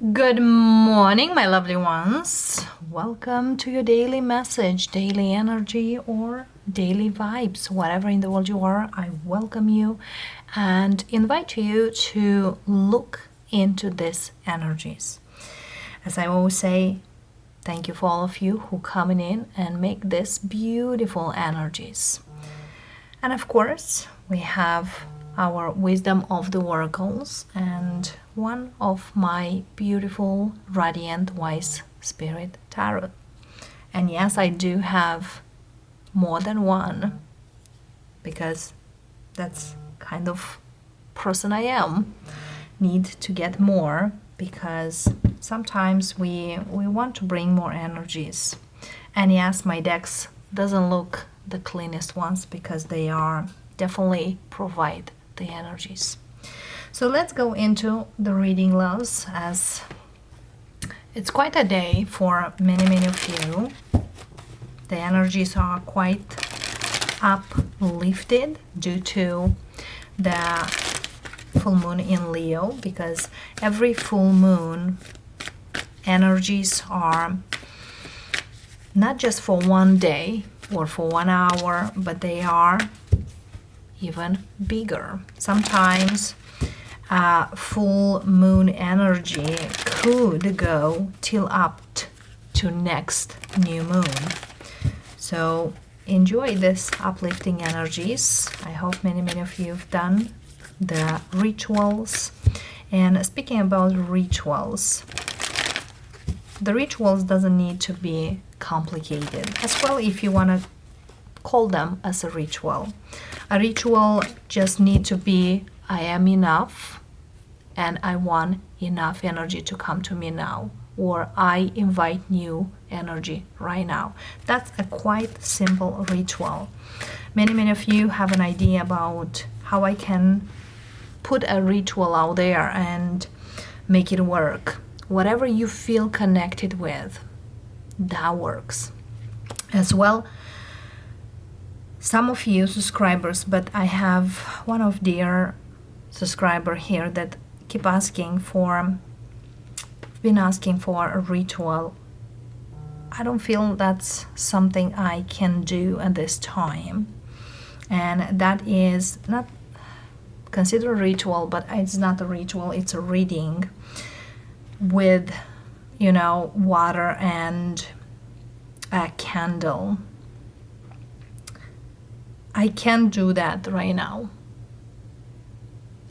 Good morning, my lovely ones. Welcome to your daily message, daily energy, or daily vibes. Whatever in the world you are, I welcome you and invite you to look into these energies. As I always say, thank you for all of you who coming in and make this beautiful energies. And of course, we have our wisdom of the oracles and one of my beautiful radiant wise spirit tarot. And yes, I do have more than one because that's kind of person I am. Need to get more because sometimes we want to bring more energies. And yes, my decks doesn't look the cleanest ones because they are definitely provide the energies. So let's go into the reading, loves, as it's quite a day for many of you. The energies are quite uplifted due to the full moon in Leo, because every full moon energies are not just for one day or for 1 hour, but they are even bigger. Sometimes full moon energy could go till up to next new moon. So enjoy this uplifting energies. I hope many of you have done the rituals. And speaking about rituals, the rituals doesn't need to be complicated as well. If you want to call them as a ritual just need to be I am enough and I want enough energy to come to me now, or I invite new energy right now. That's a quite simple ritual. Many of you have an idea about how I can put a ritual out there and make it work. Whatever you feel connected with, that works as well. Some of you subscribers, but I have one of dear subscriber here that keep asking for, been asking for a ritual. I don't feel that's something I can do at this time, and that is not considered a ritual, but it's not a ritual, it's a reading with, water and a candle. I can't do that right now.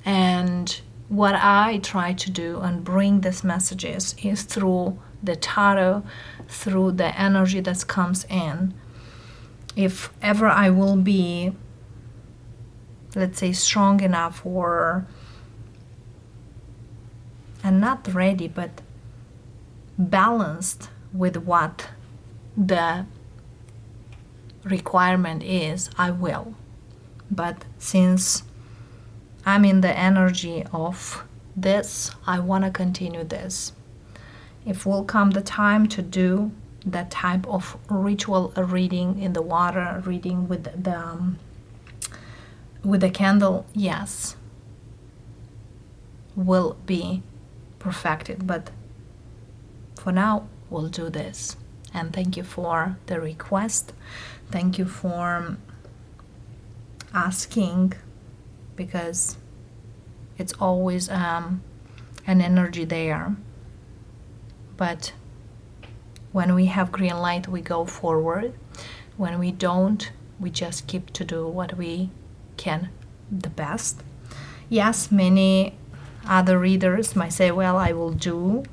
And what I try to do and bring these messages is through the tarot, through the energy that comes in. If ever I will be, let's say, strong enough and not ready, but balanced with what the requirement is, I will. But since I'm in the energy of this, I want to continue this. If will come the time to do that type of ritual reading in the water, reading with the candle, yes, will be perfected. But for now, we'll do this. And thank you for the request. Thank you for asking, because it's always an energy there. But when we have green light, we go forward. When we don't, we just keep to do what we can the best. Yes, many other readers might say, well, I will do,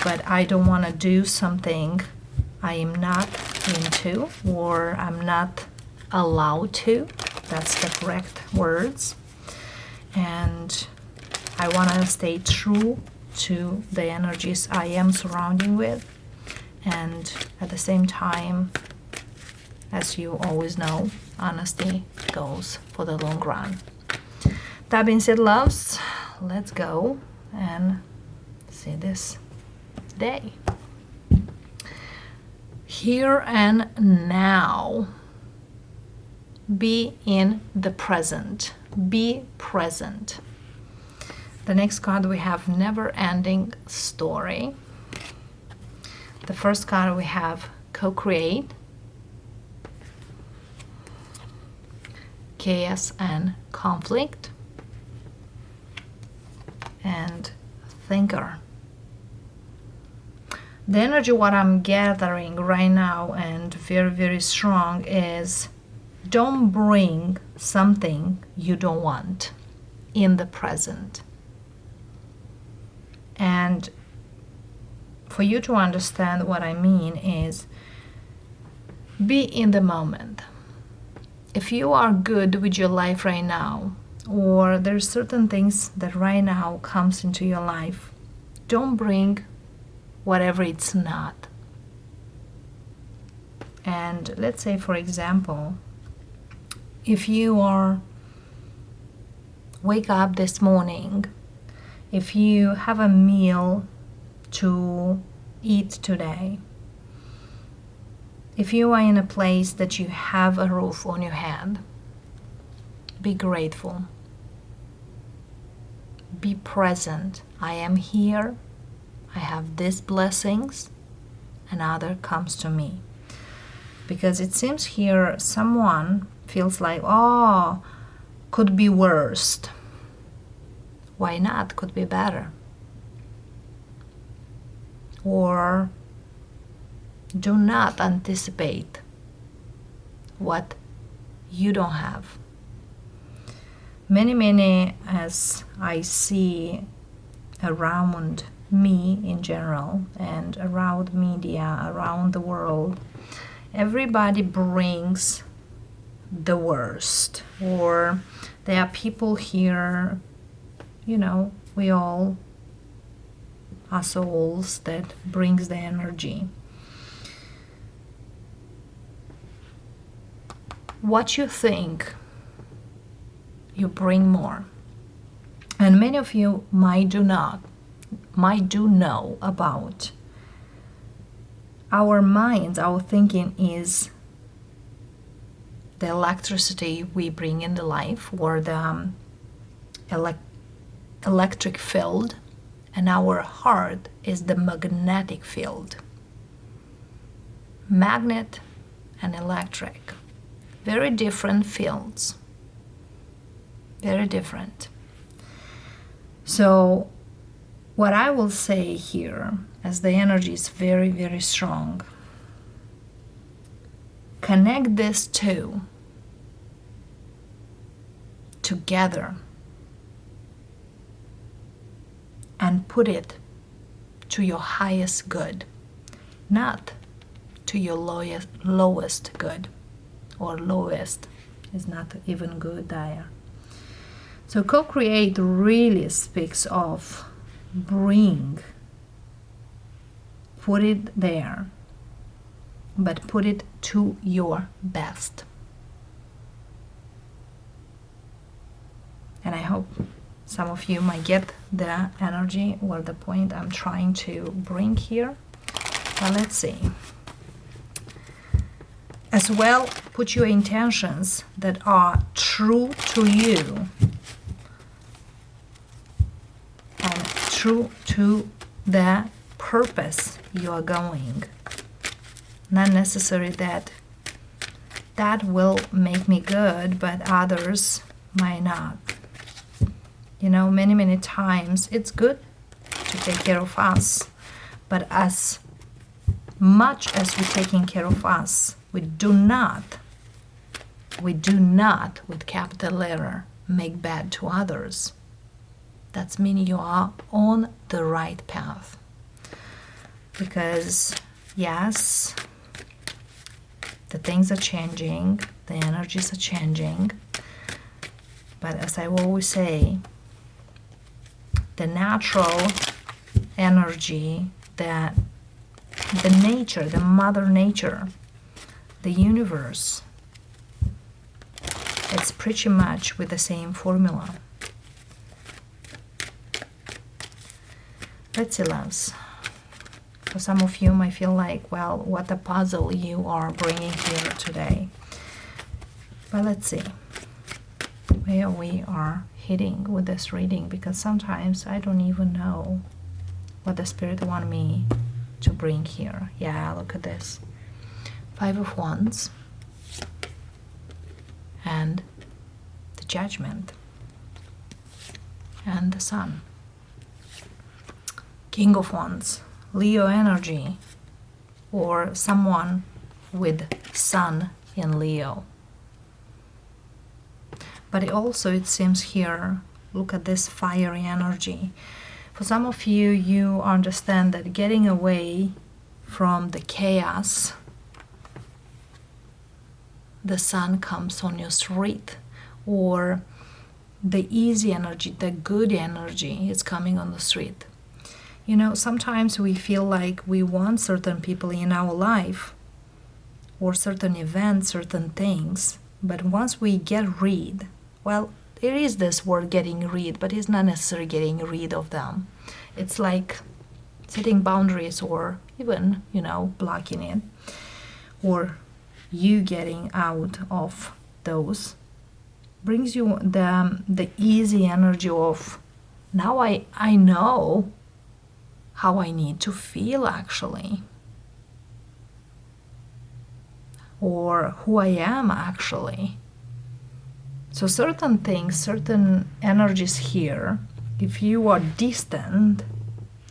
but I don't want to do something I am not into, or I'm not allowed to. That's the correct words. And I want to stay true to the energies I am surrounding with. And at the same time, as you always know, honesty goes for the long run. That being said, loves, let's go and see this day. Here and now. Be in the present. Be present. The next card we have never-ending story. The first card we have co-create, chaos and conflict, and thinker. The energy what I'm gathering right now and very, very strong is don't bring something you don't want in the present. And for you to understand what I mean is be in the moment. If you are good with your life right now, or there's certain things that right now comes into your life, don't bring whatever it's not. And let's say, for example, if you are wake up this morning, if you have a meal to eat today, if you are in a place that you have a roof on your head, be grateful. Be present. I am here. I have these blessings, and other comes to me. Because it seems here someone feels like, oh, could be worst. Why not? Could be better. Or do not anticipate what you don't have. Many, as I see around me in general and around media, around the world, everybody brings the worst. Or there are people here, you know, we all are souls that brings the energy. What you think, you bring more. And many of you might do know about our minds. Our thinking is the electricity we bring in the life, or the electric field, and our heart is the magnetic field. Magnet and electric, very different fields, very different. So what I will say here, as the energy is very, very strong, connect these two together and put it to your highest good, not to your lowest good, or lowest is not even good either. So co-create really speaks of put it there, but put it to your best. And I hope some of you might get the energy or the point I'm trying to bring here. But let's see. As well, put your intentions that are true to you and true to the purpose you are going. Not necessarily that will make me good, but others might not. You know, many times it's good to take care of us, but as much as we're taking care of us, we do not, with capital letter, make bad to others. That's meaning you are on the right path. Because, yes, the things are changing, the energies are changing, but as I always say, the natural energy, that the nature, the mother nature, the universe, it's pretty much with the same formula. Let's see, loves. For some of you might feel like, well, what a puzzle you are bringing here today. But let's see where we are hitting with this reading, because sometimes I don't even know what the Spirit want me to bring here. Yeah, look at this. 5 of Wands and the Judgment and the Sun. King of Wands, Leo energy, or someone with Sun in Leo. But it seems here, look at this fiery energy. For some of you, you understand that getting away from the chaos, the sun comes on your street, or the easy energy, the good energy is coming on the street. You know, sometimes we feel like we want certain people in our life, or certain events, certain things, but once we get rid, well, there is this word getting rid, but it's not necessarily getting rid of them. It's like setting boundaries, or even, you know, blocking it, or you getting out of those brings you the easy energy of, now I know how I need to feel actually, or who I am actually. So certain things, certain energies here, if you are distant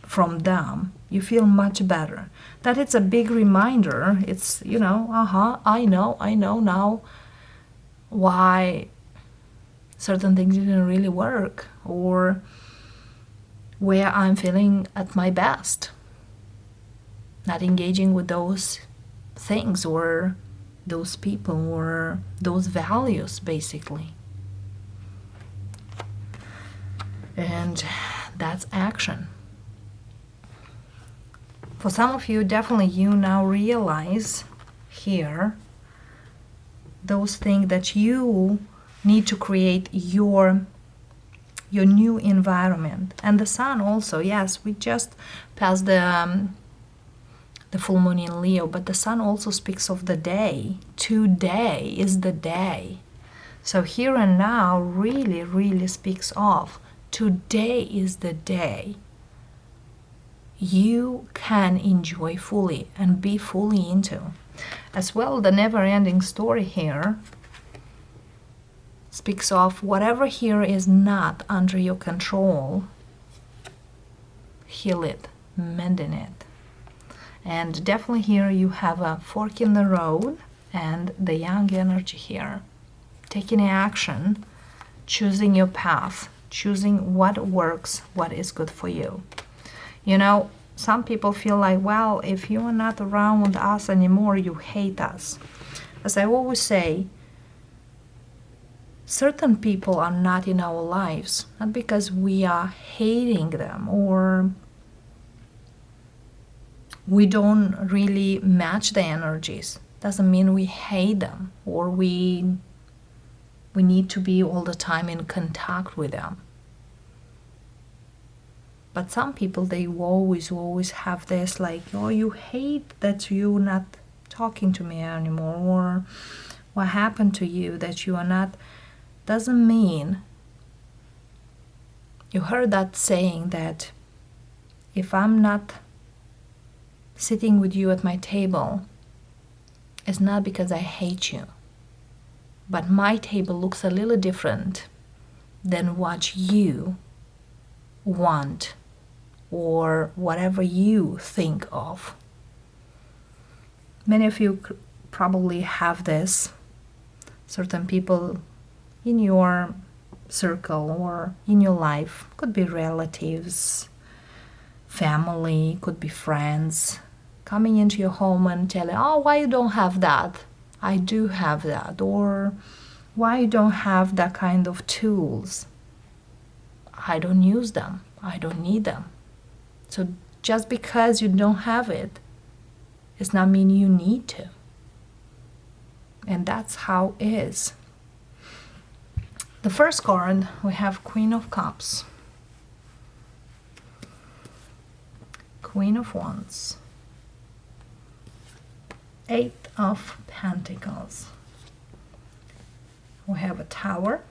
from them, you feel much better. That it's a big reminder. It's, you know, I know now why certain things didn't really work, or where I'm feeling at my best, not engaging with those things or those people or those values, basically. And that's action. For some of you, definitely you now realize here those things that you need to create your new environment. And the sun also, yes, we just passed the full moon in Leo, but the sun also speaks of the day. Today is the day. So here and now really, really speaks of today is the day you can enjoy fully and be fully into. As well, the never-ending story here speaks of whatever here is not under your control, heal it, mending it. And definitely here you have a fork in the road and the young energy here. Taking action, choosing your path, choosing what works, what is good for you. You know, some people feel like, well, if you are not around us anymore, you hate us. As I always say, certain people are not in our lives, not because we are hating them or we don't really match the energies. Doesn't mean we hate them or we need to be all the time in contact with them. But some people, they always have this like, oh, you hate that you're not talking to me anymore, or what happened to you that you are not. Doesn't mean, you heard that saying that if I'm not sitting with you at my table, it's not because I hate you, but my table looks a little different than what you want or whatever you think of. Many of you probably have this. Certain people in your circle or in your life, could be relatives, family, could be friends, coming into your home and telling, oh, why you don't have that? I do have that. Or why you don't have that kind of tools? I don't use them. I don't need them. So just because you don't have it, does not mean you need to. And that's how it is. The first card, we have Queen of Cups, Queen of Wands, Eight of Pentacles. We have a Tower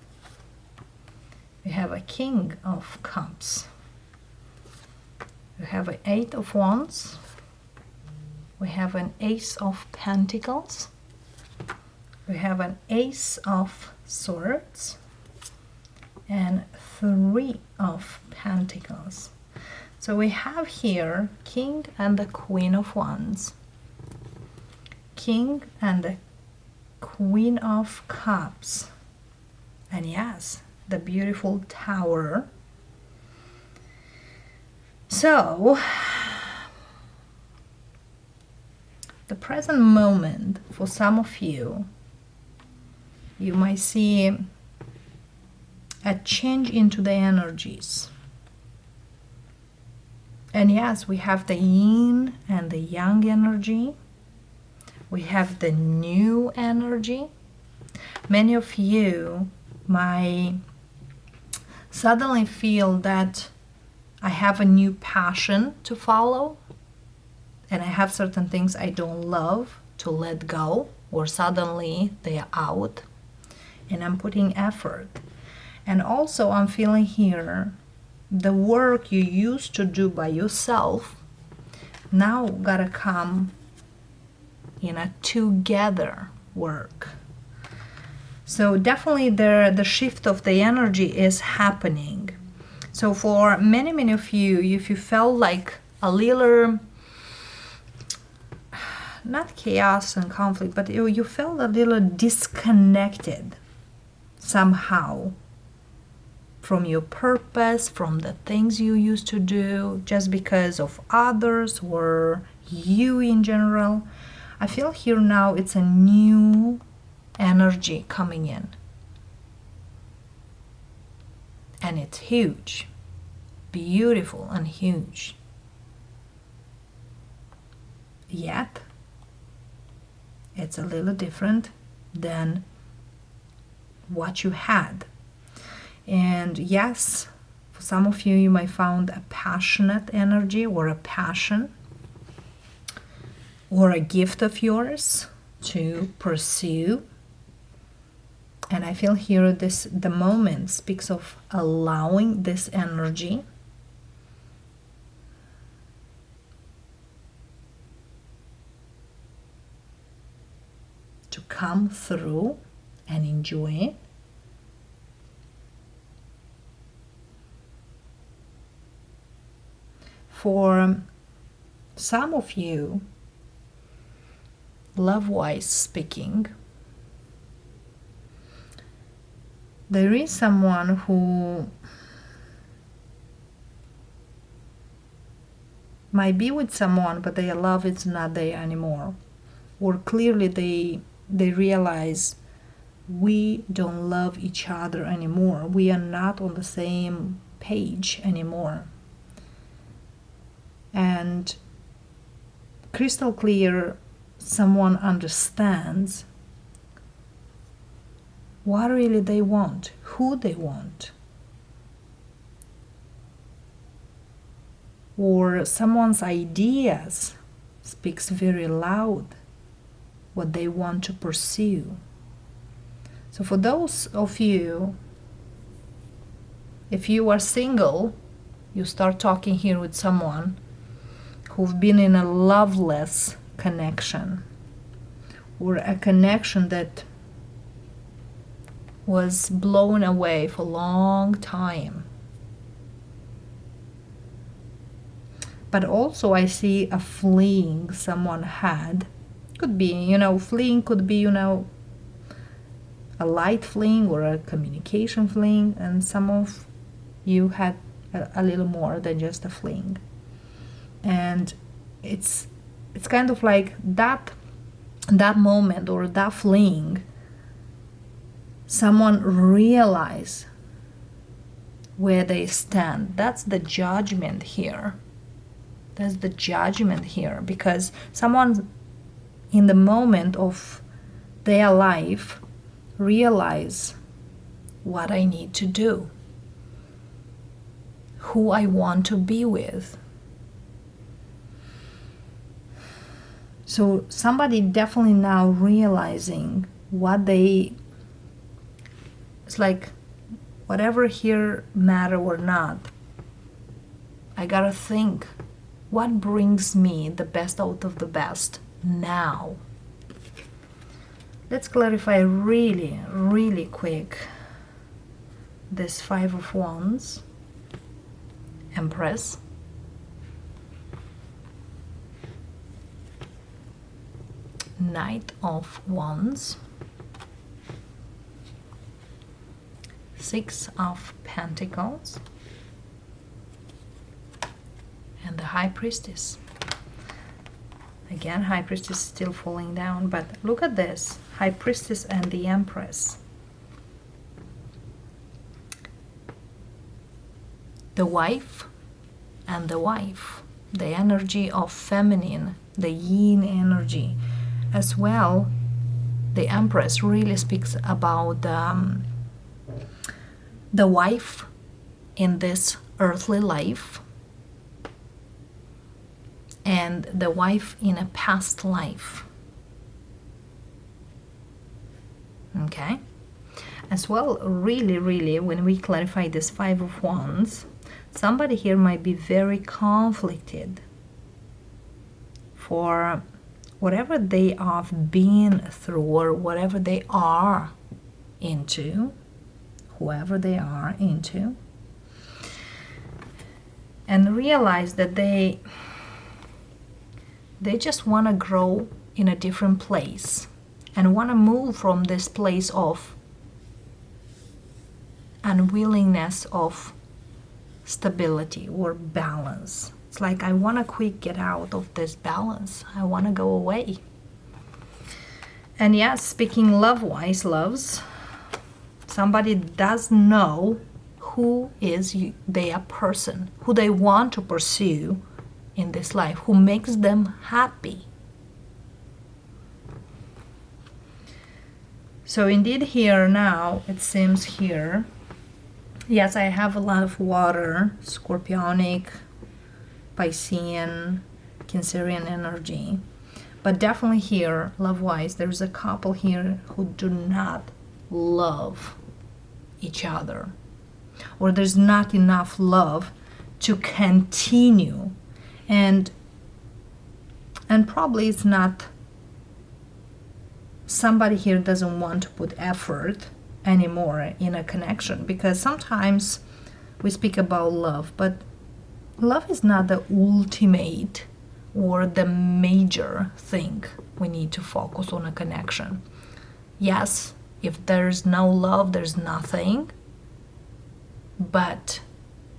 We have a King of Cups. We have an Eight of Wands. We have an Ace of Pentacles. We have an Ace of Swords and Three of Pentacles. So we have here King and the Queen of Wands, King and the Queen of Cups, and yes, the beautiful Tower. So the present moment for some of you, you might see a change into the energies. And yes, we have the yin and the yang energy. We have the new energy. Many of you might suddenly feel that I have a new passion to follow, and I have certain things I don't love to let go, or suddenly they are out, and I'm putting effort. And also I'm feeling here the work you used to do by yourself now gotta come in a together work. So definitely the shift of the energy is happening. So for many of you, if you felt like a little, not chaos and conflict, but you felt a little disconnected somehow from your purpose, from the things you used to do, just because of others or you in general, I feel here now it's a new energy coming in. And it's huge, beautiful and huge. Yet, it's a little different than what you had. And yes, for some of you, you might find a passionate energy or a passion or a gift of yours to pursue. And I feel here the moment speaks of allowing this energy to come through and enjoy it. For some of you, love-wise speaking, there is someone who might be with someone, but their love is not there anymore. Or clearly they realize we don't love each other anymore. We are not on the same page anymore. And crystal clear, someone understands what really they want, who they want. Or someone's ideas speaks very loud what they want to pursue. So for those of you, if you are single, you start talking here with someone who've been in a loveless connection, or a connection that was blown away for a long time. But also I see a fleeing someone had. Could be, fleeing could be, a light fleeing or a communication fleeing, and some of you had a little more than just a fleeing. And it's kind of like that moment or that fleeing, someone realize where they stand. That's the judgment here. That's the judgment here, because someone in the moment of their life realize what I need to do, who I want to be with. So somebody definitely now realizing what it's like whatever here matter or not, I gotta think, what brings me the best out of the best now? Let's clarify really, really quick this Five of Wands, Empress, Knight of Wands, Six of Pentacles, and the High Priestess. Again, High Priestess is still falling down, but look at this, High Priestess and the Empress. The wife and the wife, the energy of feminine, the yin energy. As well, the Empress really speaks about the wife in this earthly life and the wife in a past life. Okay? As well, really, really, when we clarify this Five of Wands, somebody here might be very conflicted for whatever they have been through or whatever they are into, whoever they are into, and realize that they just want to grow in a different place and want to move from this place of unwillingness of stability or balance. It's like, I want to quick get out of this balance. I want to go away. And yes, speaking love-wise, loves, somebody does know who is their person, who they want to pursue in this life, who makes them happy. So indeed here now, it seems here, yes, I have a lot of water, Scorpionic, Piscean, Cancerian energy. But definitely here, love-wise, there's a couple here who do not love each other. Or there's not enough love to continue. And probably it's not, somebody here doesn't want to put effort anymore in a connection, because sometimes we speak about love, but love is not the ultimate or the major thing we need to focus on a connection. Yes, if there's no love, there's nothing. But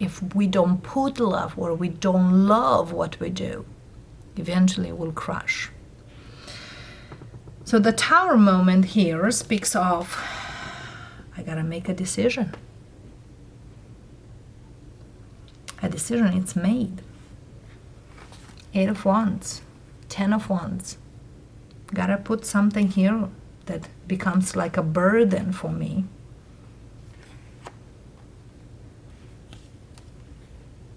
if we don't put love or we don't love what we do, eventually we'll crash. So the Tower moment here speaks of, I gotta make a decision. A decision, it's made. Eight of Wands, 10 of Wands. Gotta put something here that becomes like a burden for me.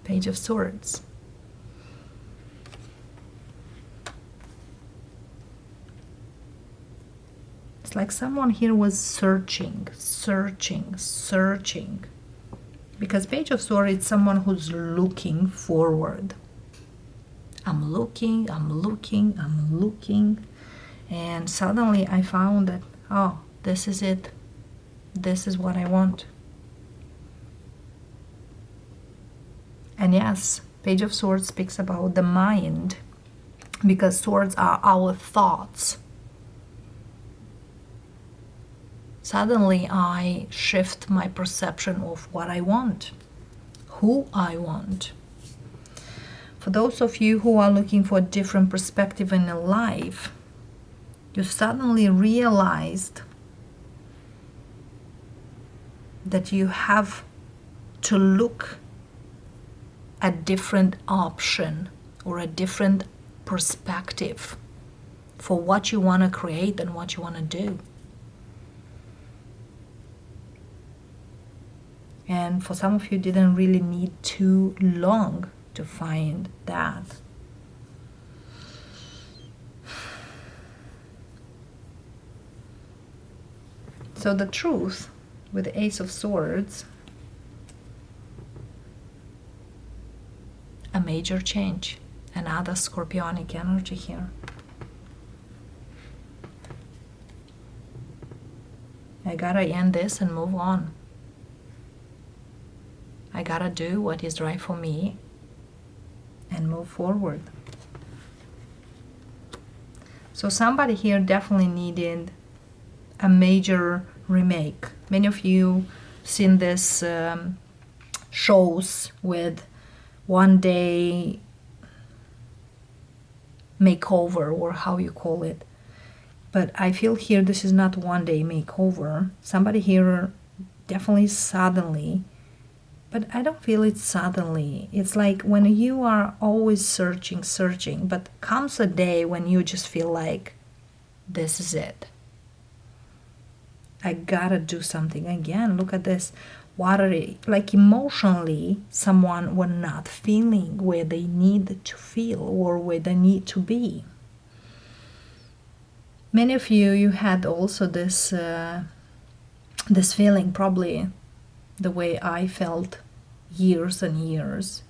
Page of Swords. It's like someone here was searching. Because Page of Swords is someone who's looking forward. I'm looking. And suddenly I found that, oh, this is it. This is what I want. And yes, Page of Swords speaks about the mind, because swords are our thoughts. Suddenly I shift my perception of what I want, who I want. For those of you who are looking for a different perspective in your life, you suddenly realized that you have to look a different option or a different perspective for what you want to create and what you want to do. And for some of you, didn't really need too long to find that. So the truth with the Ace of Swords major change, another scorpionic energy here. I gotta end this and move on. I gotta do what is right for me and move forward. So somebody here definitely needed a major remake. Many of you seen this shows with one day makeover, or how you call it. But I feel here this is not one day makeover. Somebody here definitely suddenly, but I don't feel it suddenly. It's like when you are always searching, but comes a day when you just feel like, this is it. I gotta do something again. Look at this. Like emotionally, someone were not feeling where they need to feel or where they need to be. Many of you had also this this feeling, probably the way I felt years and years,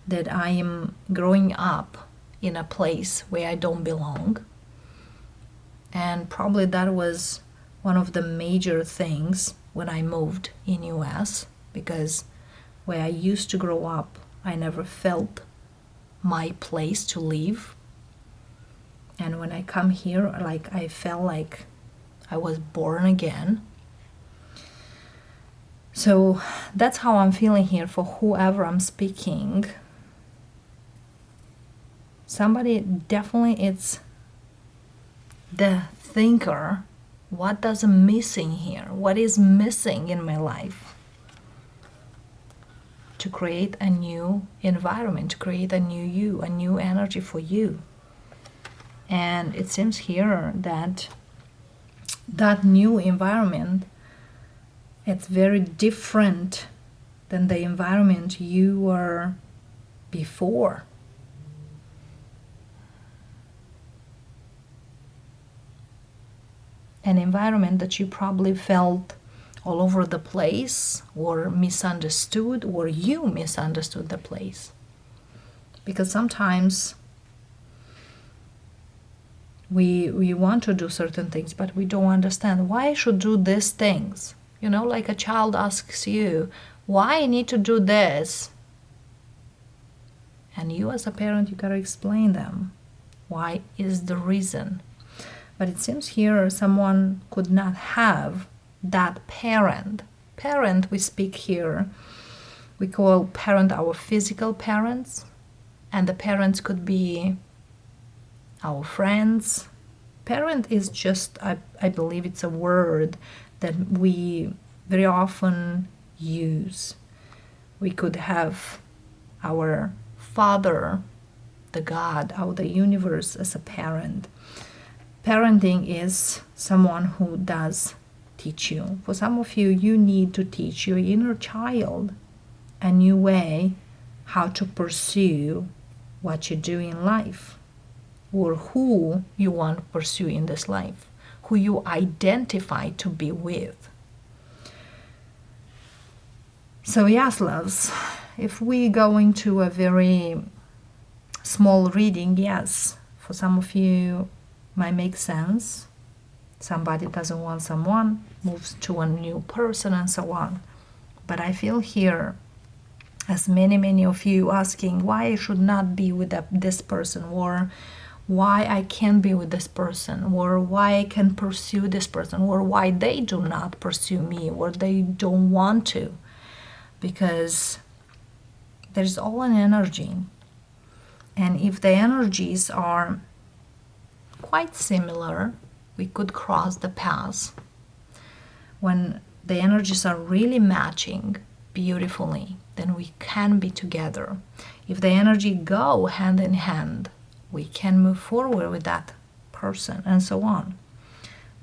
that I am growing up in a place where I don't belong. And probably that was one of the major things when I moved in US, because where I used to grow up, I never felt my place to live. And when I come here, like I felt like I was born again. So that's how I'm feeling here for whoever I'm speaking. Somebody definitely, it's the thinker. What does missing here? What is missing in my life? To create a new environment, to create a new you, a new energy for you. And it seems here that that new environment, it's very different than the environment you were before. An environment that you probably felt all over the place, or misunderstood, or you misunderstood the place. Because sometimes we want to do certain things, but we don't understand why I should do these things. You know, like a child asks you, why I need to do this? And you as a parent, you gotta explain them. Why is the reason? But it seems here someone could not have that parent. Parent, we speak here, we call parent our physical parents, and the parents could be our friends. Parent is just, I believe it's a word that we very often use. We could have our Father, the God, or the universe as a parent. Parenting is someone who does teach you. For some of you, you need to teach your inner child a new way how to pursue what you do in life, or who you want to pursue in this life, who you identify to be with. So yes, loves, if we go into a very small reading, yes, for some of you might make sense. Somebody doesn't want someone, moves to a new person, and so on. But I feel here, as many of you asking why I should not be with this person, or why I can't be with this person, or why I can pursue this person, or why they do not pursue me, or they don't want to. Because there's all an energy. And if the energies are quite similar, we could cross the paths. When the energies are really matching beautifully, then we can be together. If the energy go hand in hand, we can move forward with that person, and so on.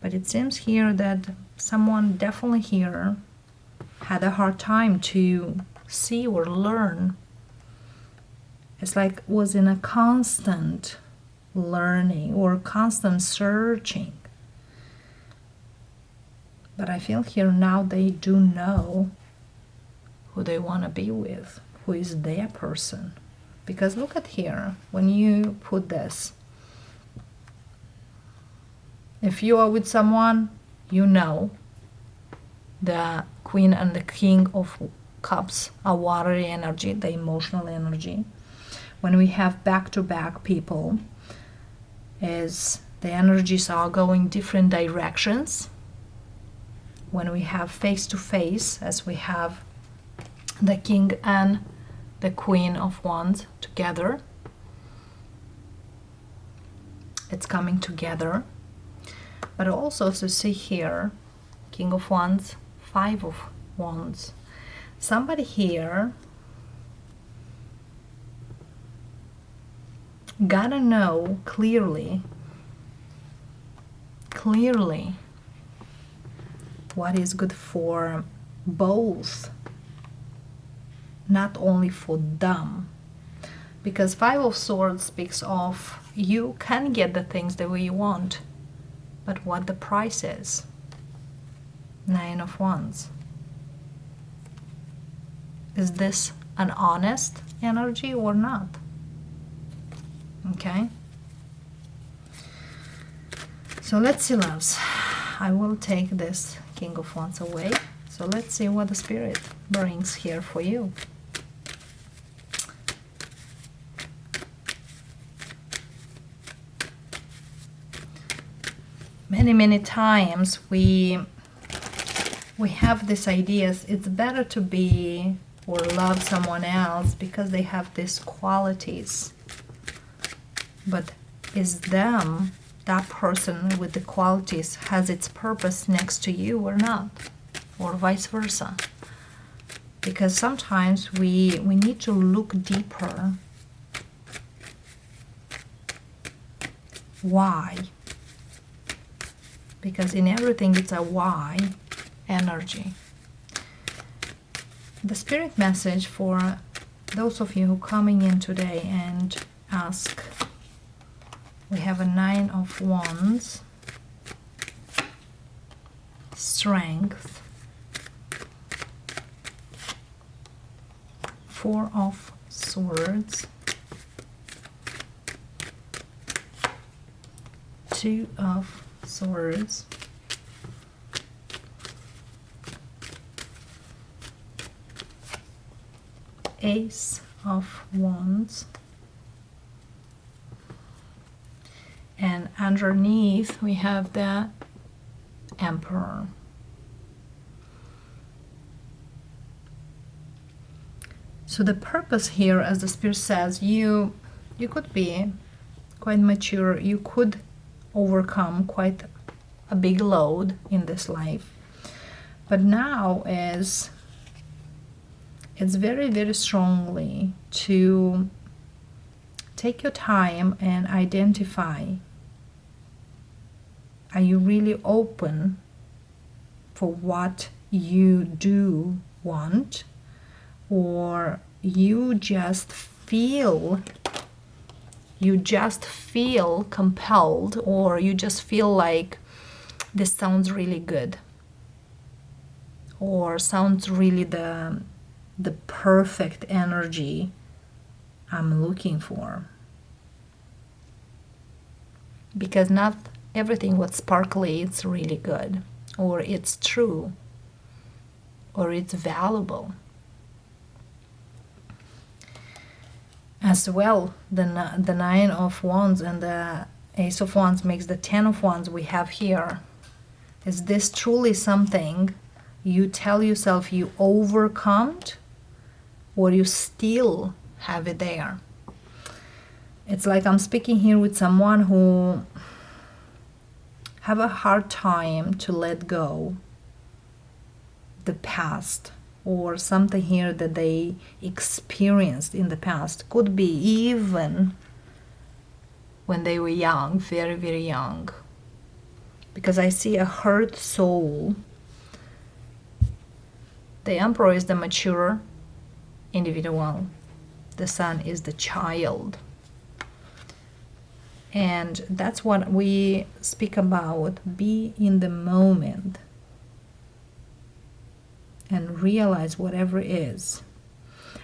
But it seems here that someone definitely here had a hard time to see or learn. It's like was in a constant learning or constant searching. But I feel here now they do know who they want to be with, who is their person. Because look at here, when you put this, if you are with someone, you know the Queen and the King of Cups are watery energy, the emotional energy. When we have back-to-back people, is the energies are going different directions. When we have face-to-face, as we have the King and the Queen of Wands together, it's coming together. But also to see here, King of Wands, Five of Wands. Somebody here gotta know clearly what is good for both, not only for them. Because Five of Swords speaks of you can get the things the way you want, but what the price is. Nine of Wands. Is this an honest energy or not? Okay. So let's see, loves. I will take this King of Wands away. So let's see what the Spirit brings here for you. Many times we have these ideas, it's better to be or love someone else because they have these qualities. But is them, that person with the qualities, has its purpose next to you or not? Or vice versa? Because sometimes we need to look deeper. Why? Because in everything it's a why energy. The Spirit message for those of you who are coming in today and ask, we have a Nine of Wands, Strength, Four of Swords, Two of Swords, Ace of Wands, and underneath we have the Emperor. So the purpose here, as the Spirit says, you could be quite mature, you could overcome quite a big load in this life, but now it's very strongly to take your time and identify, are you really open for what you do want, or you just feel compelled, or you just feel like this sounds really good, or sounds really the perfect energy I'm looking for. Because not everything what's sparkly it's really good, or it's true, or it's valuable. As well, the Nine of Wands and the Ace of Wands makes the Ten of Wands we have here. Is this truly something you tell yourself you overcome, or you still have it there? It's like I'm speaking here with someone who have a hard time to let go the past, or something here that they experienced in the past. Could be even when they were young, very young. Because I see a hurt soul. The Emperor is the mature individual. The Sun is the child. And that's what we speak about. Be in the moment and realize whatever is.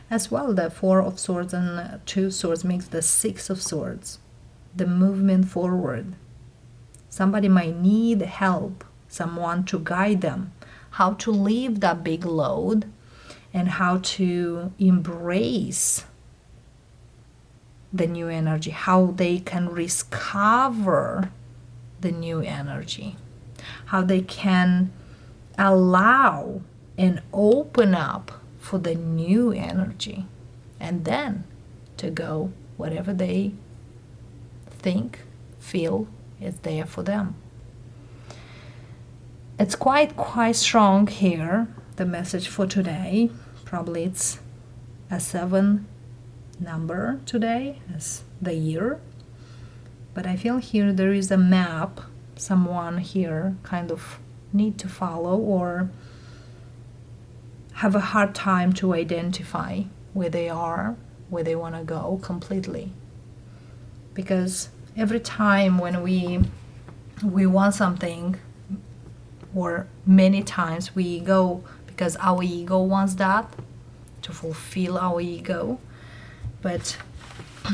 As well, the Four of Swords and Two Swords makes the Six of Swords, the movement forward. Somebody might need help, someone to guide them, how to leave that big load and how to embrace the new energy, how they can discover the new energy, how they can allow and open up for the new energy, and then to go whatever they think, feel is there for them. It's quite strong here, the message for today. Probably it's a 7 number today as the year, but I feel here there is a map someone here kind of need to follow or have a hard time to identify where they are, where they want to go completely. Because every time when we want something, or many times we go because our ego wants that, to fulfill our ego, but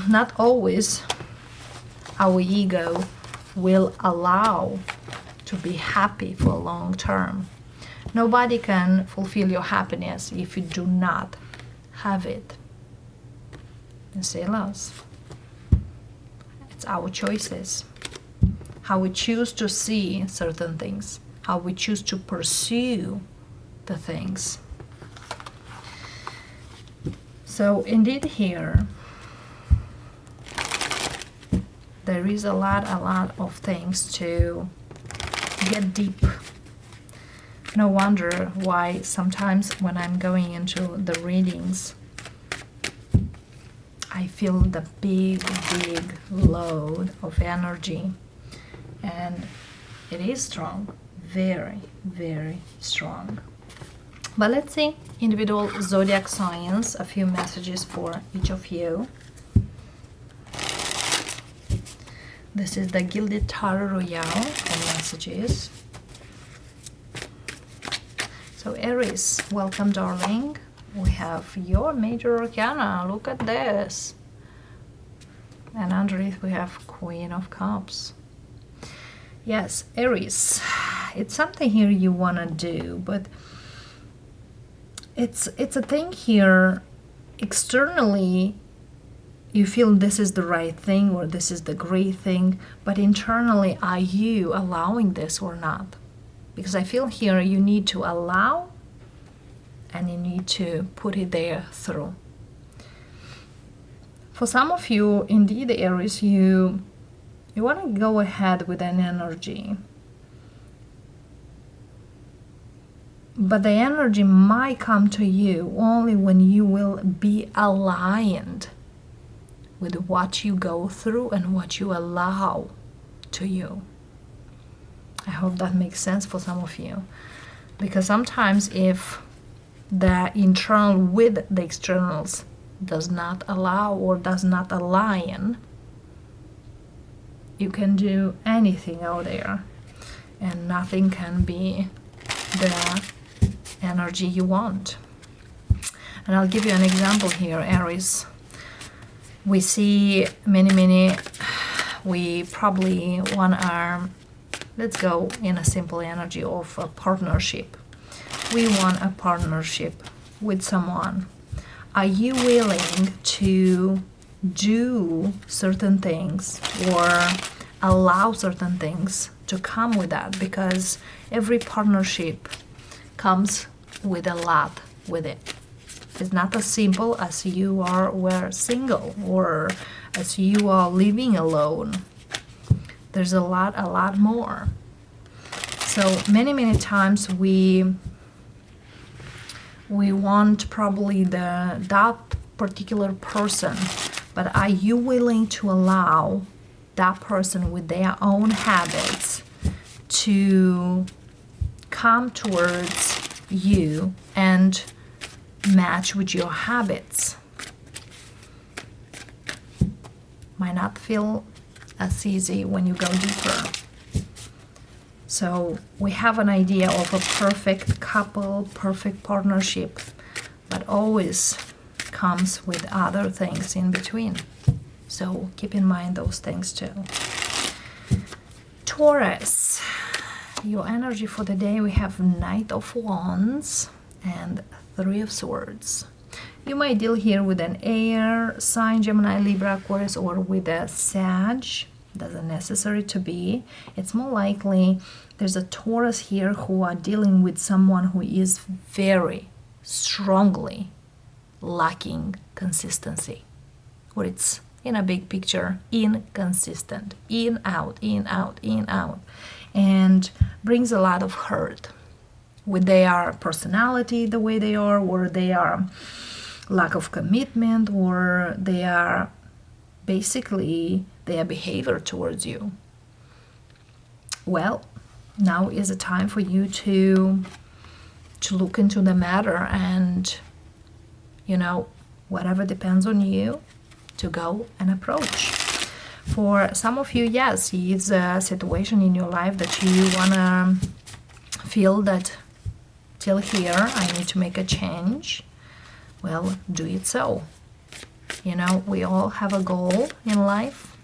not always our ego will allow to be happy for long term. Nobody can fulfill your happiness if you do not have it. And say less. It's our choices. How we choose to see certain things. How we choose to pursue the things. So indeed here, there is a lot of things to get deep. No wonder why sometimes when I'm going into the readings, I feel the big load of energy. And it is strong, very strong. But let's see individual zodiac signs, a few messages for each of you. This is the Gilded Tarot Royale and messages. So Aries, welcome darling. We have your major arcana. Look at this. And underneath we have Queen of Cups. Yes, Aries. It's something here you want to do, but it's a thing here externally you feel this is the right thing or this is the great thing, but internally are you allowing this or not? Because I feel here you need to allow and you need to put it there through. For some of you, indeed, Aries, you want to go ahead with an energy. But the energy might come to you only when you will be aligned with what you go through and what you allow to you. I hope that makes sense for some of you. Because sometimes if the internal with the externals does not allow or does not align, you can do anything out there and nothing can be the energy you want. And I'll give you an example here, Aries. We see many, we probably want our, let's go in a simple energy of a partnership. We want a partnership with someone. Are you willing to do certain things or allow certain things to come with that? Because every partnership comes with a lot with it. It's not as simple as you were single or as you are living alone. There's a lot more. So many times we want probably that particular person, but are you willing to allow that person with their own habits to come towards you and match with your habits? Might not feel as easy when you go deeper. So we have an idea of a perfect couple, perfect partnership, but always comes with other things in between. So keep in mind those things too. Taurus, your energy for the day, we have Knight of Wands and Three of Swords. You might deal here with an air sign, Gemini, Libra, Aquarius, or with a Sag. Doesn't necessary to be. It's more likely there's a Taurus here who are dealing with someone who is very strongly lacking consistency, or it's in a big picture inconsistent, in out, in out, in out, and brings a lot of hurt with their personality, the way they are, or their lack of commitment, or their basically their behavior towards you. Well, now is a time for you to look into the matter, and you know, whatever depends on you, to go and approach. For some of you, yes, it's a situation in your life that you wanna feel that till here I need to make a change. Well, do it so. You know, we all have a goal in life,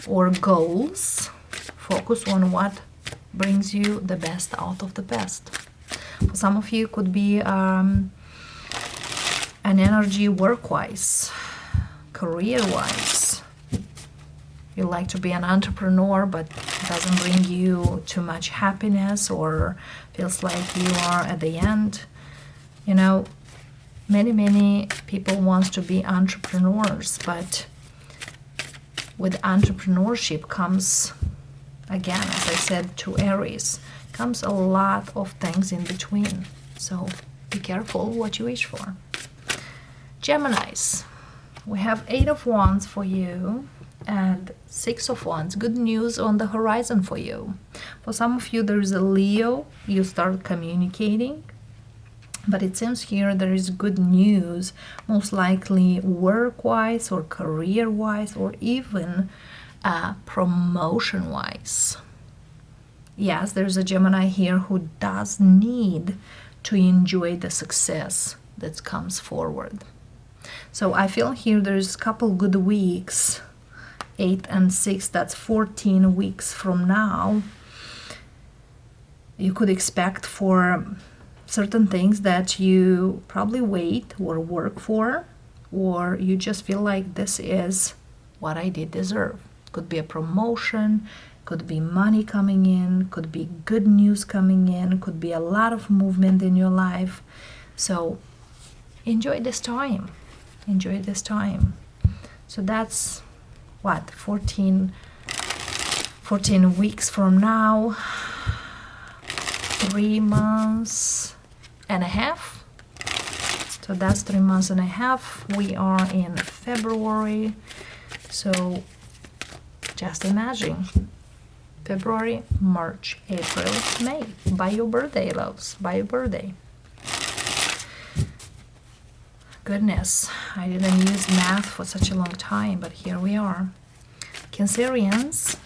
or goals. Focus on what brings you the best out of the best. For some of you, it could be an energy work-wise, career-wise. You like to be an entrepreneur, but it doesn't bring you too much happiness, or feels like you are at the end. You know, many people want to be entrepreneurs, but with entrepreneurship comes, again, as I said, to Aries, comes a lot of things in between. So be careful what you wish for. Geminis, we have 8 of Wands for you and 6 of Wands. Good news on the horizon for you. For some of you, there is a Leo. You start communicating. But it seems here there is good news, most likely work-wise or career-wise, or even promotion-wise. Yes, there's a Gemini here who does need to enjoy the success that comes forward. So I feel here there's a couple good weeks, 8 and 6, that's 14 weeks from now. You could expect for certain things that you probably wait or work for, or you just feel like this is what I did deserve. Could be a promotion, could be money coming in, could be good news coming in, could be a lot of movement in your life. So enjoy this time. Enjoy this time. So that's what, 14 weeks from now, 3 months and a half. So that's 3 months and a half. We are in February. So just imagine February, March, April, May. By your birthday, loves. By your birthday. Goodness, I didn't use math for such a long time, but here we are. Cancerians,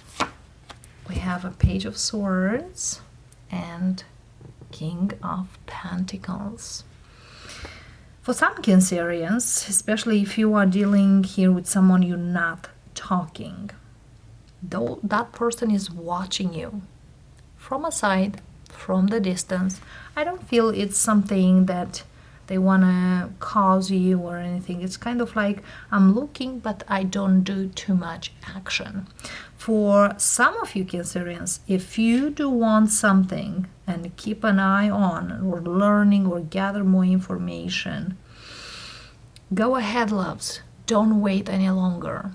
we have a Page of Swords and King of Pentacles. For some Cancerians, especially if you are dealing here with someone you're not talking, though that person is watching you from a side, from the distance. I don't feel it's something that they want to cause you or anything. It's kind of like, I'm looking, but I don't do too much action. For some of you Cancerians, if you do want something and keep an eye on, or learning, or gather more information, go ahead, loves. Don't wait any longer.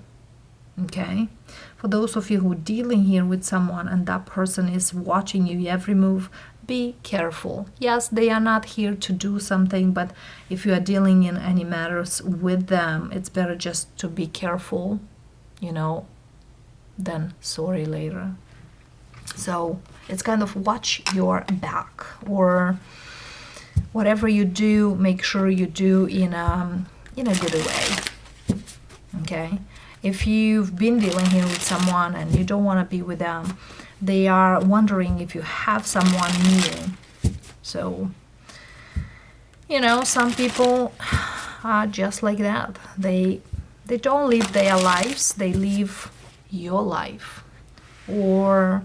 Okay? For those of you who are dealing here with someone and that person is watching you every move, be careful. Yes, they are not here to do something, but if you are dealing in any matters with them, it's better just to be careful, you know, than sorry later. So it's kind of watch your back, or whatever you do, make sure you do in a good way. Okay? If you've been dealing here with someone and you don't want to be with them, they are wondering if you have someone new. So, you know, some people are just like that. They don't live their lives, they live your life. Or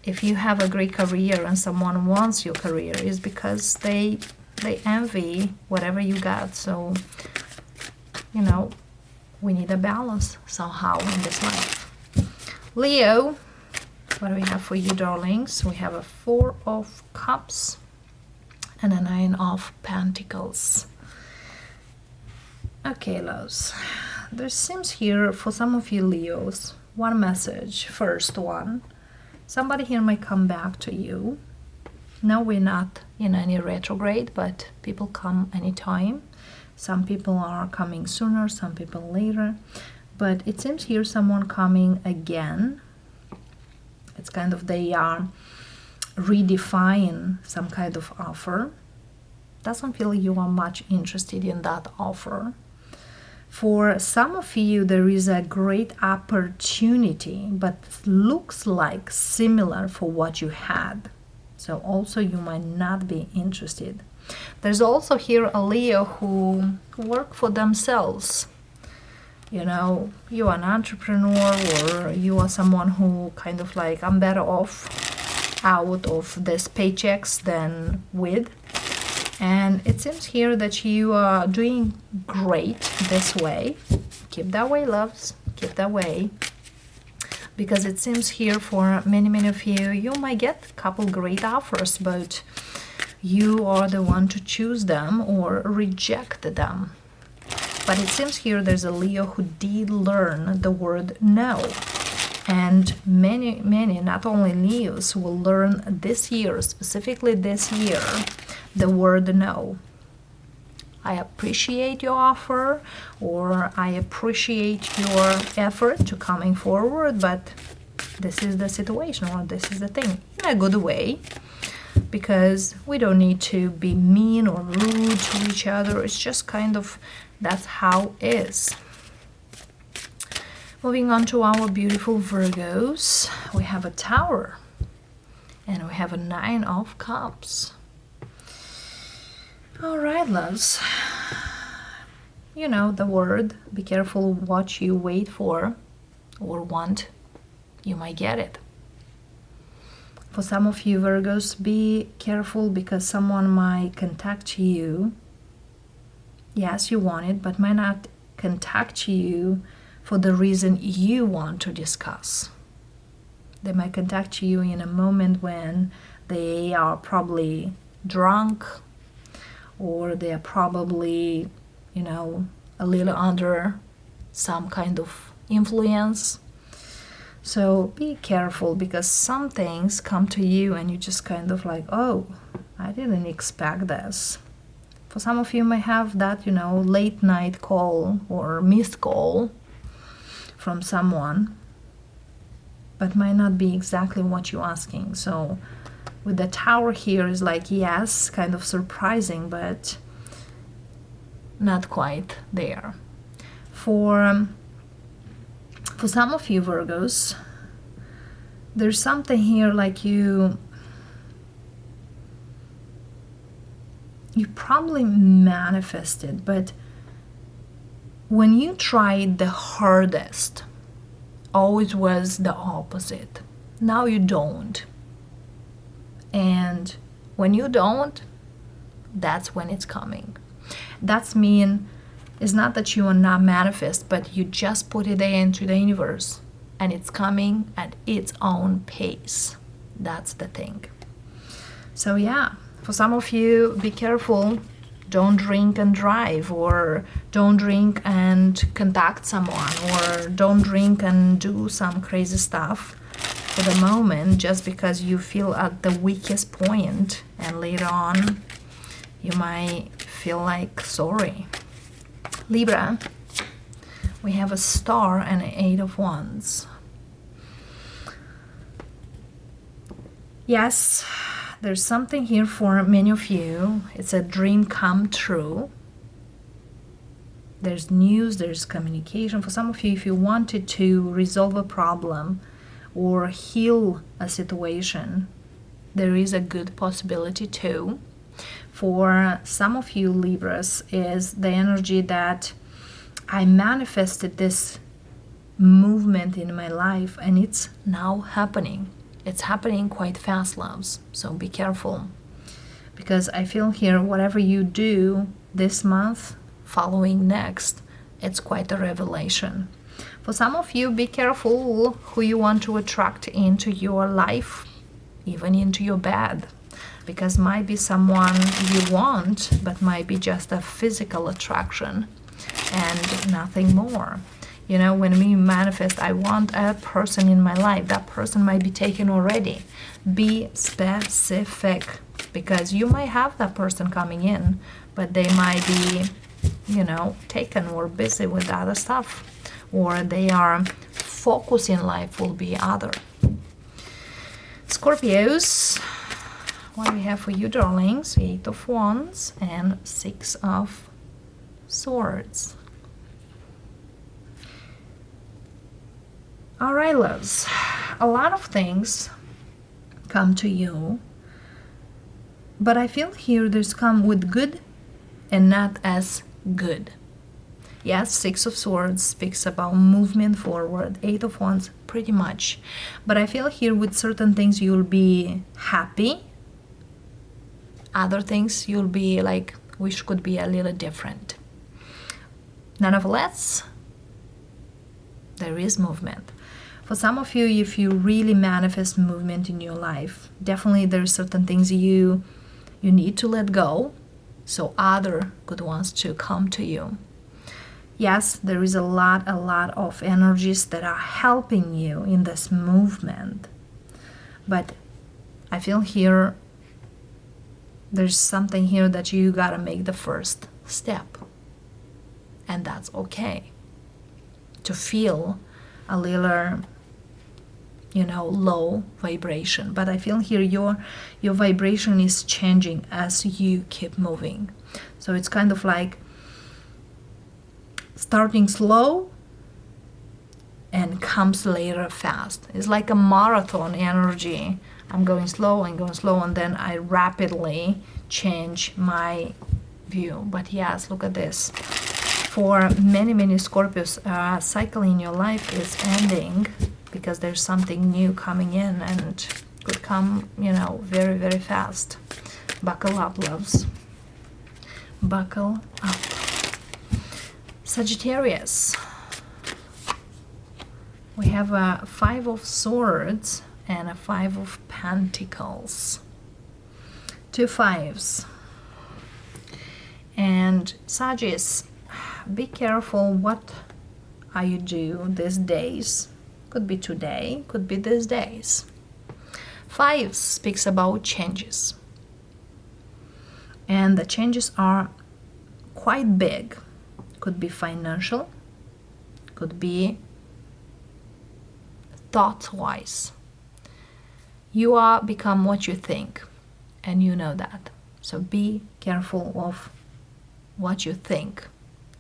if you have a great career and someone wants your career, is because they envy whatever you got. So, you know, we need a balance somehow in this life. Leo, what do we have for you, darlings? We have a 4 of Cups and a 9 of Pentacles. Okay, loves. There seems here for some of you Leos, one message. First one, somebody here might come back to you. No, we're not in any retrograde, but people come anytime. Some people are coming sooner, some people later. But it seems here someone coming again. It's kind of they are redefine some kind of offer. Doesn't feel you are much interested in that offer. For some of you, there is a great opportunity, but looks like similar for what you had. So also you might not be interested. There's also here a Leo who work for themselves. You know, you are an entrepreneur, or you are someone who kind of like, I'm better off out of this paychecks than with. And it seems here that you are doing great this way. Keep that way, loves. Keep that way. Because it seems here for many of you, you might get a couple great offers, but you are the one to choose them or reject them. But it seems here there's a Leo who did learn the word no. And many, not only Leos, will learn this year, specifically this year, the word no. I appreciate your offer, or I appreciate your effort to coming forward, but this is the situation, or this is the thing, in a good way, because we don't need to be mean or rude to each other. It's just kind of, that's how it is. Moving on to our beautiful Virgos, we have a Tower, and we have a 9 of Cups. All right, loves. You know the word. Be careful what you wait for or want. You might get it. For some of you Virgos, be careful because someone might contact you. Yes, you want it, but might not contact you for the reason you want to discuss. They might contact you in a moment when they are probably drunk, or they are probably, you know, a little under some kind of influence. So be careful, because some things come to you and you just kind of like, oh, I didn't expect this. For some of you may have that, you know, late night call or missed call from someone, but might not be exactly what you're asking. So with the Tower here is like, yes, kind of surprising, but not quite there. For some of you Virgos, there's something here like you probably manifested, but when you tried the hardest, always was the opposite. Now you don't. And when you don't, that's when it's coming. That's mean, it's not that you are not manifest, but you just put it there into the universe and it's coming at its own pace. That's the thing. So yeah, for some of you, be careful. Don't drink and drive, or don't drink and contact someone, or don't drink and do some crazy stuff for the moment just because you feel at the weakest point, and later on you might feel like sorry. Libra, we have a Star and an 8 of Wands. Yes, there's something here for many of you. It's a dream come true. There's news, there's communication. For some of you, if you wanted to resolve a problem or heal a situation, there is a good possibility too. For some of you Libras is the energy that I manifested this movement in my life and it's now happening. It's happening quite fast, loves, so be careful, because I feel here whatever you do this month, following next, it's quite a revelation. For some of you, be careful who you want to attract into your life, even into your bed, because might be someone you want, but might be just a physical attraction and nothing more. You know, when we manifest, I want a person in my life, that person might be taken already. Be specific, because you might have that person coming in, but they might be, you know, taken or busy with other stuff, or they are focus in life will be other. Scorpios, what do we have for you, darlings? 8 of Wands and 6 of Swords. All right, loves, a lot of things come to you, but I feel here there's come with good and not as good. Yes, 6 of Swords speaks about movement forward, 8 of Wands pretty much, but I feel here with certain things you'll be happy, other things you'll be like, wish could be a little different. Nonetheless, there is movement. For some of you, if you really manifest movement in your life, definitely there's certain things you need to let go, so other good ones to come to you. Yes, there is a lot of energies that are helping you in this movement, but I feel here there's something here that you gotta make the first step, and that's okay. To feel a little, you know, low vibration, but I feel here your vibration is changing as you keep moving. So it's kind of like starting slow and comes later fast. It's like a marathon energy. I'm going slow and then I rapidly change my view. But yes, look at this. For many Scorpios, cycle in your life is ending because there's something new coming in and could come, you know, very fast. Buckle up, loves. Buckle up. Sagittarius. We have a 5 of Swords and a 5 of Pentacles. 2 5s. And Sagittarius, be careful what are you do these days. Could be today, could be these days. 5 speaks about changes. And the changes are quite big. Could be financial, could be thought-wise. You are become what you think, and you know that. So be careful of what you think,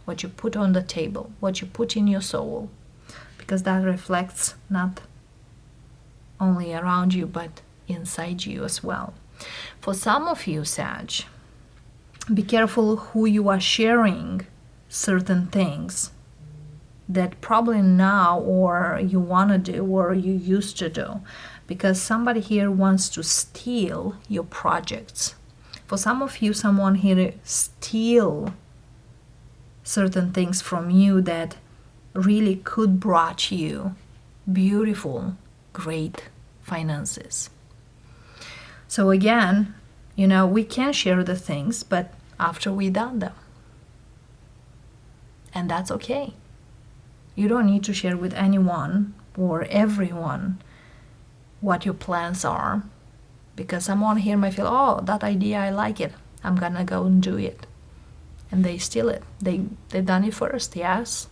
what you put on the table, what you put in your soul, because that reflects not only around you, but inside you as well. For some of you, Sag, be careful who you are sharing certain things that probably now or you want to do or you used to do, because somebody here wants to steal your projects. For some of you, someone here steal certain things from you that really could brought you beautiful, great finances. So again, you know, we can share the things, but after we done them. And that's okay. You don't need to share with anyone or everyone what your plans are, because someone here might feel, oh, that idea, I like it, I'm gonna go and do it, and they steal it. They done it first. Yes,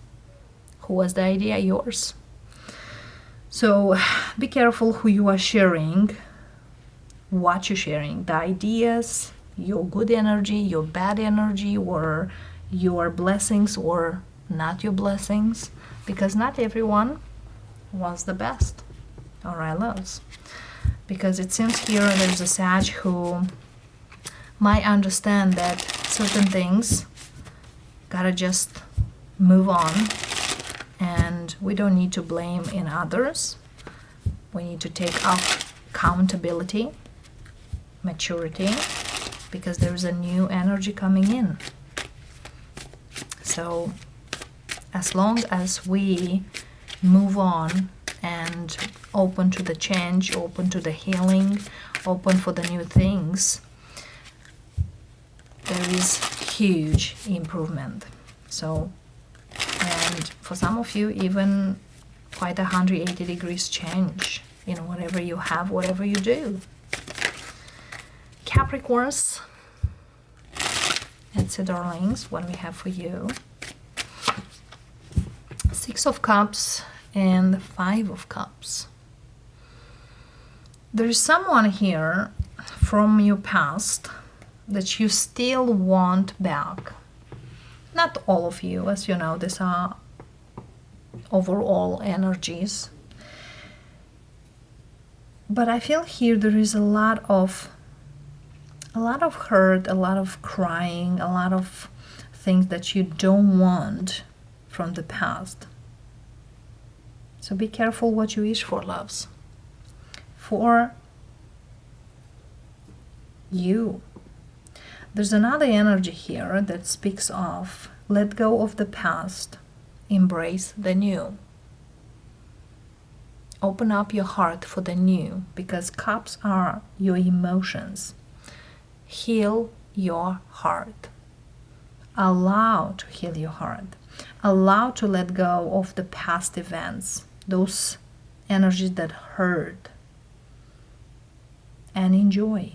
who was the idea? Yours. So be careful who you are sharing, what you're sharing, the ideas, your good energy, your bad energy, or your blessings or not your blessings, because not everyone wants the best. All right, loves, because it seems here there's a Sag who might understand that certain things gotta just move on, and we don't need to blame in others. We need to take accountability, maturity, because there is a new energy coming in. So as long as we move on and open to the change, open to the healing, open for the new things, there is huge improvement. So, and for some of you, even quite 180 degrees change in whatever you have, whatever you do. Capricorns, that's it, darlings, what we have for you. Six of Cups and 5 of Cups. There is someone here from your past that you still want back. Not all of you, as you know, these are overall energies. But I feel here there is a lot of hurt, a lot of crying, a lot of things that you don't want from the past. So be careful what you wish for, loves. For you. There's another energy here that speaks of let go of the past, embrace the new. Open up your heart for the new, because cups are your emotions. Heal your heart. Allow to heal your heart. Allow to let go of the past events, those energies that hurt, and enjoy.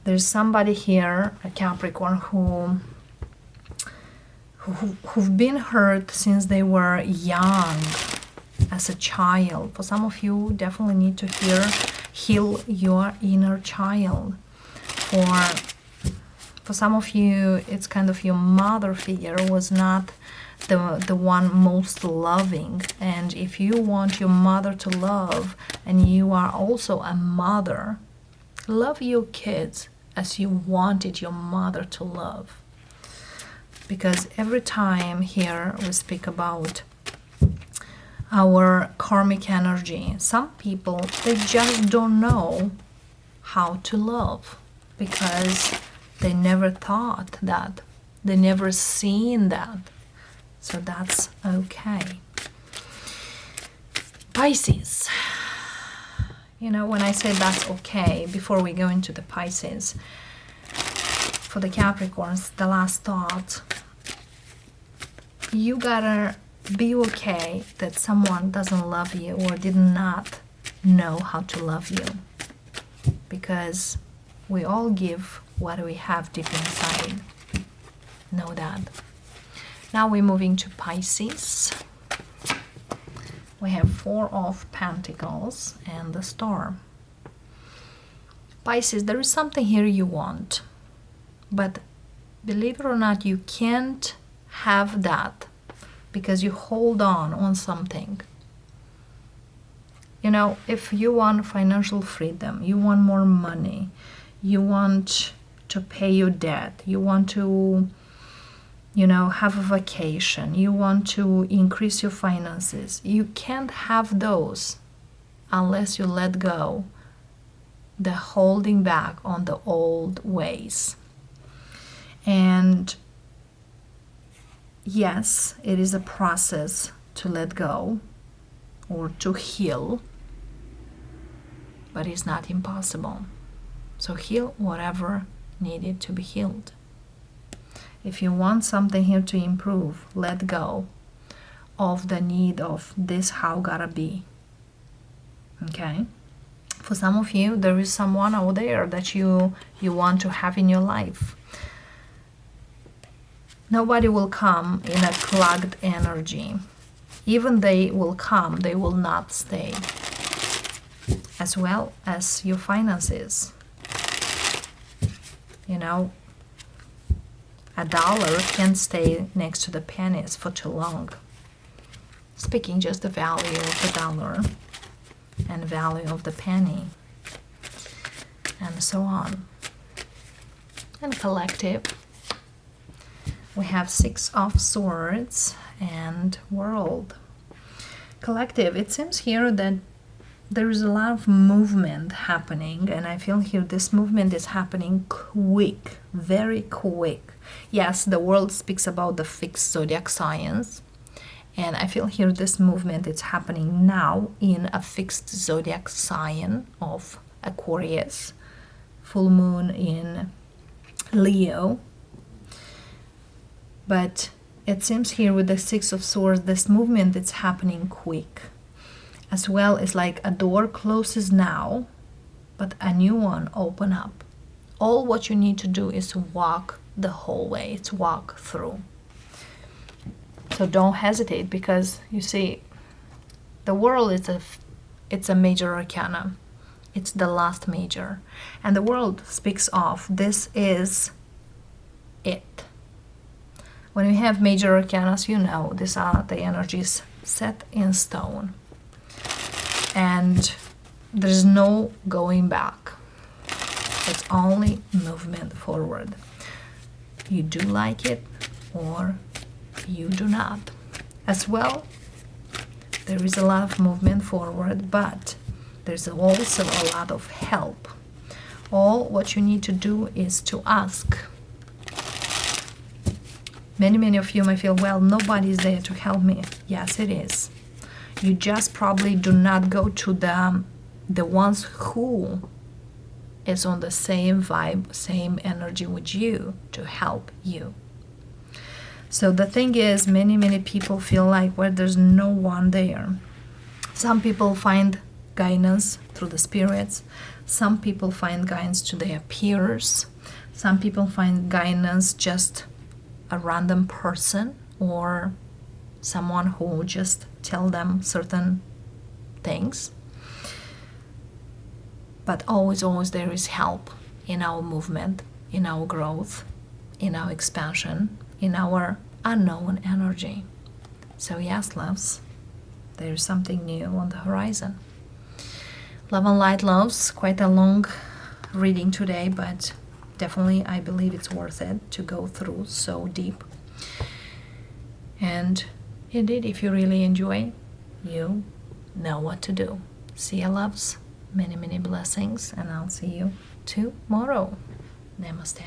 There's somebody here, a Capricorn, who've been hurt since they were young, as a child. For some of you, definitely need to heal your inner child. For some of you, it's kind of your mother figure was not the one most loving. And if you want your mother to love, and you are also a mother, love your kids as you wanted your mother to love. Because every time here we speak about our karmic energy, some people, they just don't know how to love, because they never thought that, they never seen that. So that's okay. Pisces. You know, when I say that's okay, before we go into the Pisces, for the Capricorns, the last thought, you gotta be okay that someone doesn't love you or did not know how to love you, because we all give what we have deep inside. Know that. Now we're moving to Pisces. We have 4 of Pentacles and the Star. Pisces, there is something here you want, but believe it or not, you can't have that because you hold on something. You know, if you want financial freedom, you want more money, you want to pay your debt, you want to, you know, have a vacation, you want to increase your finances, you can't have those unless you let go the holding back on the old ways. And yes, it is a process to let go or to heal, but it's not impossible. So heal whatever needed to be healed. If you want something here to improve, let go of the need of this how gotta be. Okay? For some of you, there is someone out there that you want to have in your life. Nobody will come in a clogged energy. Even they will come, they will not stay. As well as your finances. You know, $1 can't stay next to the pennies for too long. Speaking just the value of the dollar and value of the penny and so on. and collective. We have Six of Swords and World. Collective, it seems here that there is a lot of movement happening, and I feel here this movement is happening quick, very quick. Yes, the world speaks about the fixed zodiac signs, and I feel here this movement is happening now in a fixed zodiac sign of Aquarius, full moon in Leo. But it seems here with the Six of Swords, this movement is happening quick. As well as like a door closes now, but a new one open up. All what you need to do is walk the whole way, it's walk through. So don't hesitate, because you see, the world is it's a major arcana. It's the last major. And the world speaks of this is it. When we have major arcanas, you know, these are the energies set in stone. And there's no going back. It's only movement forward. You do like it or you do not. As well, there is a lot of movement forward, but there's also a lot of help. All what you need to do is to ask. Many of you may feel, well, nobody's there to help me. Yes, it is. You just probably do not go to the ones who is on the same vibe, same energy with you to help you. So the thing is, many people feel like, well, there's no one there. Some people find guidance through the spirits. Some people find guidance to their peers. Some people find guidance just a random person or someone who just tell them certain things. But always there is help in our movement, in our growth, in our expansion, in our unknown energy. So yes, loves, there is something new on the horizon. Love and light, loves, quite a long reading today, but definitely I believe it's worth it to go through so deep. And indeed, if you really enjoy, you know what to do. See you, loves. Many blessings, and I'll see you tomorrow. Namaste.